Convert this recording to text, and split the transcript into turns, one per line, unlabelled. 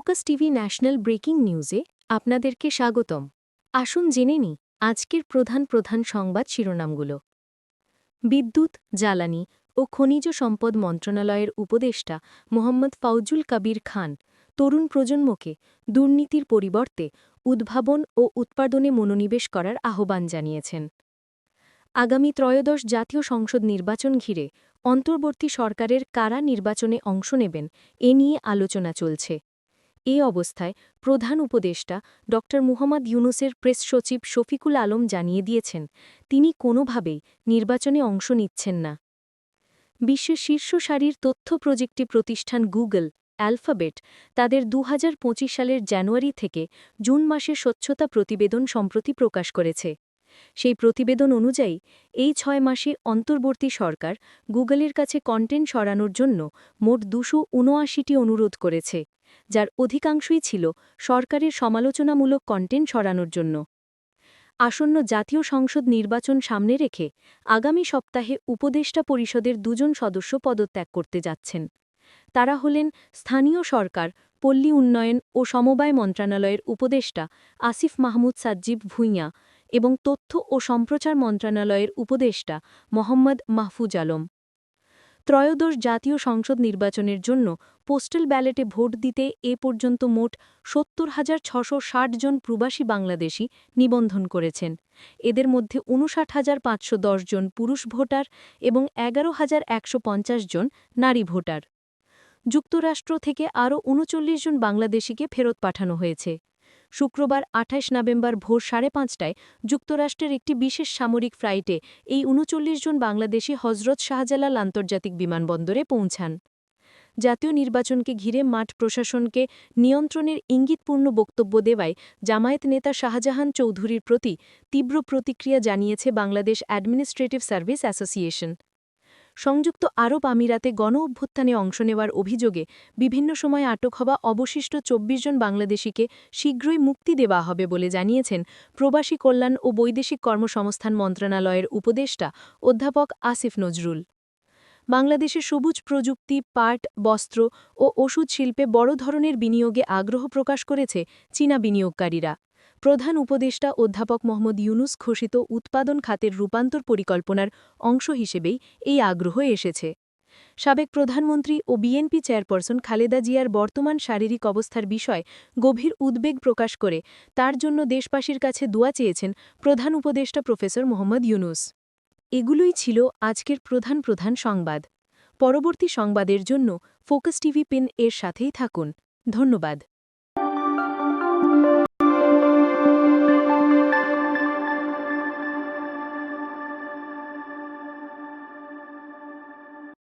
Focus TV national breaking নিউজে আপনাদেরকে স্বাগতম। আসুন জেনে নিই আজকের প্রধান প্রধান সংবাদ শিরোনামগুলো। বিদ্যুৎ, জ্বালানি ও খনিজ সম্পদ মন্ত্রণালয়ের উপদেষ্টা মোহাম্মদ ফাউজুল কাবির খান তরুণ প্রজন্মকে দুর্নীতির পরিবর্তে উদ্ভাবন ও উৎপাদনে মনোনিবেশ করার আহ্বান জানিয়েছেন। আগামী ত্রয়োদশ জাতীয় সংসদ নির্বাচন ঘিরে অন্তর্বর্তী সরকারের কারা নির্বাচনে অংশ নেবেন এ নিয়ে আলোচনা চলছে। এ অবস্থায় প্রধান উপদেষ্টা ড. মুহাম্মদ ইউনূসের প্রেস সচিব শফিকুল আলম জানিয়ে দিয়েছেন, তিনি কোনোভাবেই নির্বাচনে অংশ নিচ্ছেন না। বিশ্বের শীর্ষ সারির তথ্য প্রযুক্তি প্রতিষ্ঠান গুগল, অ্যালফাবেট তাদের ২০২৫ সালের জানুয়ারি থেকে জুন মাসের স্বচ্ছতা প্রতিবেদন সম্প্রতি প্রকাশ করেছে। সেই প্রতিবেদন অনুযায়ী এই ৬ মাসে অন্তর্বর্তী সরকার গুগলের কাছে কন্টেন্ট সরানোর জন্য মোট ২৭৯টি অনুরোধ করেছে, যার অধিকাংশই ছিল সরকারের সমালোচনামূলক কন্টেন্ট সরানোর জন্য। আসন্ন জাতীয় সংসদ নির্বাচন সামনে রেখে আগামী সপ্তাহে উপদেষ্টা পরিষদের ২ জন সদস্য পদত্যাগ করতে যাচ্ছেন। তারা হলেন স্থানীয় সরকার, পল্লী উন্নয়ন ও সমবায় মন্ত্রণালয়ের উপদেষ্টা আসিফ মাহমুদ সাজ্জিব ভূঁইয়া এবং তথ্য ও সম্প্রচার মন্ত্রণালয়ের উপদেষ্টা মোহাম্মদ মাহফুজ আলম। ত্রয়োদশ জাতীয় সংসদ নির্বাচনের জন্য পোস্টাল ব্যালটে ভোট দিতে এ পর্যন্ত মোট ৭০,৬৬০ জন প্রবাসী বাংলাদেশি নিবন্ধন করেছেন। এদের মধ্যে ৫৯,৫১০ জন পুরুষ ভোটার এবং ১১,১৫০ জন নারী ভোটার। যুক্তরাষ্ট্র থেকে আরও ৩৯ জন বাংলাদেশিকে ফেরত পাঠানো হয়েছে। শুক্রবার ২৮ নভেম্বর ভোর ৫:৩০টায় যুক্তরাষ্ট্রের একটি বিশেষ সামরিক ফ্লাইটে এই ৩৯ জন বাংলাদেশি হজরত শাহজালাল আন্তর্জাতিক বিমানবন্দরে পৌঁছান। জাতীয় নির্বাচনকে ঘিরে মাঠ প্রশাসনকে নিয়ন্ত্রণের ইঙ্গিতপূর্ণ বক্তব্য দেওয়ায় জামায়াত নেতা শাহজাহান চৌধুরীর প্রতি তীব্র প্রতিক্রিয়া জানিয়েছে বাংলাদেশ অ্যাডমিনিস্ট্রেটিভ সার্ভিস অ্যাসোসিয়েশন। সংযুক্ত আরব আমিরাতে গণ-অভ্যুত্থানে অংশ নেওয়ার অভিযোগে বিভিন্ন সময় আটক হওয়া অবশিষ্ট ২৪ জন বাংলাদেশিকে শীঘ্রই মুক্তি দেওয়া হবে বলে জানিয়েছেন প্রবাসী কল্যাণ ও বৈদেশিক কর্মসংস্থান মন্ত্রণালয়ের উপদেষ্টা অধ্যাপক আসিফ নজরুল। বাংলাদেশে সবুজ প্রযুক্তি, পাট, বস্ত্র ও ওষুধ শিল্পে বড় ধরনের বিনিয়োগে আগ্রহ প্রকাশ করেছে চীনা বিনিয়োগকারীরা। প্রধান উপদেষ্টা অধ্যাপক মোহাম্মদ ইউনূস ঘোষিত উৎপাদন খাতের রূপান্তর পরিকল্পনার অংশ হিসেবেই এই আগ্রহ এসেছে। সাবেক প্রধানমন্ত্রী ও বিএনপি চেয়ারপারসন খালেদা জিয়ার বর্তমান শারীরিক অবস্থার বিষয়ে গভীর উদ্বেগ প্রকাশ করে তার জন্য দেশবাসীর কাছে দোয়া চেয়েছেন প্রধান উপদেষ্টা প্রফেসর মোহাম্মদ ইউনূস। এগুলোই ছিল আজকের প্রধান প্রধান সংবাদ। পরবর্তী সংবাদের জন্য ফোকাস টিভি পিন এর সাথেই থাকুন। ধন্যবাদ।